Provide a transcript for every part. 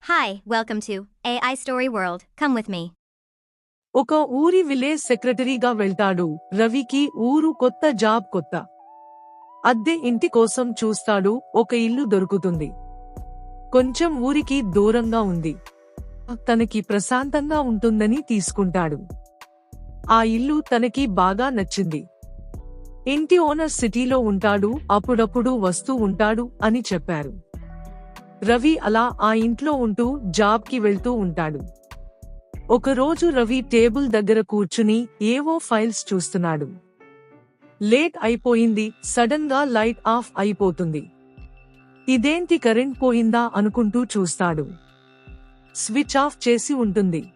Hi, welcome to AI Story World. Come with me. ఒక ఊరి village సెక్రటరీగా వెళ్తాడు. రవికి ఊరు కొత్త జాబ్ కొత్త. అద్దె ఇంటి కోసం చూస్తాడు. ఒక ఇల్లు దొరుకుతుంది. కొంచెం ఊరికి దూరంగా ఉంది. తనకి ప్రశాంతంగా ఉంటుందని తీసుకుంటాడు. ఆ ఇల్లు తనకి బాగా నచ్చింది. ఇంటి ఓనర్ సిటీలో ఉంటాడు, అప్పుడప్పుడు వస్తూ ఉంటాడు అని చెప్పారు. రవి అలా ఆ ఇంట్లో ఉంటూ జాబ్కి వెళ్తూ ఉంటాడు. ఒకరోజు రవి టేబుల్ దగ్గర కూర్చుని ఏవో ఫైల్స్ చూస్తున్నాడు. లేట్ అయిపోయింది. సడన్ గా లైట్ ఆఫ్ అయిపోతుంది. ఇదేంటి, కరెంట్ పోయిందా అనుకుంటూ చూస్తాడు. స్విచ్ ఆఫ్ చేసి ఉంటుంది.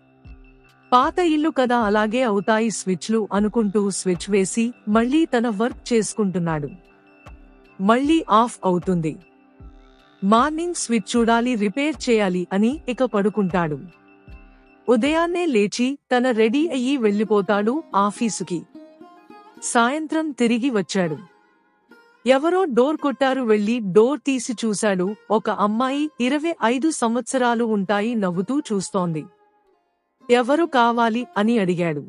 పాత ఇల్లు కదా, అలాగే అవుతాయి స్విచ్లు అనుకుంటూ స్విచ్ వేసి మళ్లీ తన వర్క్ చేసుకుంటున్నాడు. మళ్లీ ఆఫ్ అవుతుంది. మార్నింగ్ స్విచ్ చూడాలి, రిపేర్ చేయాలి అని ఇక పడుకుంటాడు. ఉదయాన్నే లేచి తన రెడీ అయ్యి వెళ్లిపోతాడు ఆఫీసుకి. సాయంత్రం తిరిగి వచ్చాడు. ఎవరో డోర్ కొట్టారు. వెళ్లి డోర్ తీసి చూశాడు. ఒక అమ్మాయి 25 సంవత్సరాలు ఉంటాయి, నవ్వుతూ చూస్తోంది. ఎవరు కావాలి అని అడిగాడు.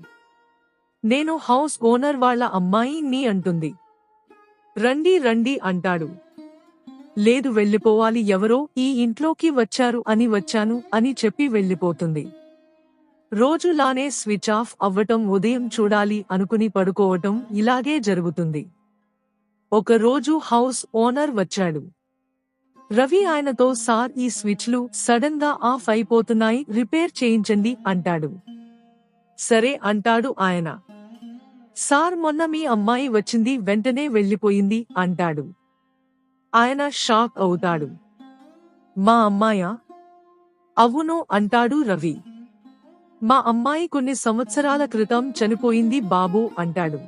నేను హౌస్ ఓనర్ వాళ్ళ అమ్మాయి నీ అంటుంది. రండి రండి అంటాడు. లేదు, వెళ్లిపోవాలి, ఎవరో ఈ ఇంట్లోకి వచ్చారు అని వచ్చాను అని చెప్పి వెళ్లిపోతుంది. రోజులానే స్విచ్ ఆఫ్ అవ్వటం, ఉదయం చూడాలి అనుకుని పడుకోవటం, ఇలాగే జరుగుతుంది. ఒకరోజు హౌస్ ఓనర్ వచ్చాడు. రవి ఆయనతో, సార్, ఈ స్విచ్లు సడన్ గా ఆఫ్ అయిపోతున్నాయి, రిపేర్ చేయించండి అంటాడు. సరే అంటాడు ఆయన. సార్, మొన్న మీ అమ్మాయి వచ్చింది, వెంటనే వెళ్లిపోయింది అంటాడు. ఆయన షాక్ అవుతాడు. మా అమ్మాయా? అవును అంటాడు రవి. మా అమ్మాయి కొన్ని సంవత్సరాల క్రితం చనిపోయింది బాబూ అంటాడు.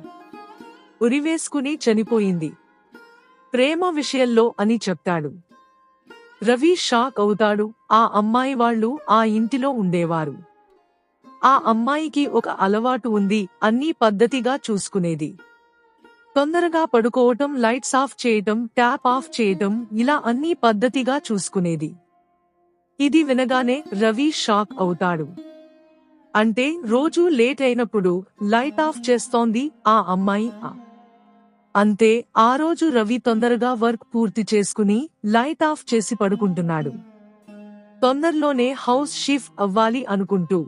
ఉరివేసుకుని చనిపోయింది. ప్రేమ విషయంలో అని చెప్తాడు. రవి షాక్ అవుతాడు. ఆ అమ్మాయి వాళ్ళు ఆ ఇంటిలో ఉండేవారు. ఆ అమ్మాయికి ఒక అలవాటు ఉంది, అన్నీ పద్ధతిగా చూసుకునేది. తొందరగా పడుకోవటం, లైట్స్ ఆఫ్ చేయటం, ట్యాప్ ఆఫ్ చేయటం, ఇలా అన్నీ పద్ధతిగా చూసుకునేది. ఇది వినగానే రవి షాక్ అవుతాడు. అంటే రోజూ లేట్ అయినప్పుడు లైట్ ఆఫ్ చేస్తోంది ఆ అమ్మాయి. అంతే, ఆ రోజు రవి తొందరగా వర్క్ పూర్తి చేసుకుని లైట్ ఆఫ్ చేసి పడుకుంటున్నాడు. తొందరలోనే హౌస్ షిఫ్ట్ అవ్వాలి అనుకుంటూ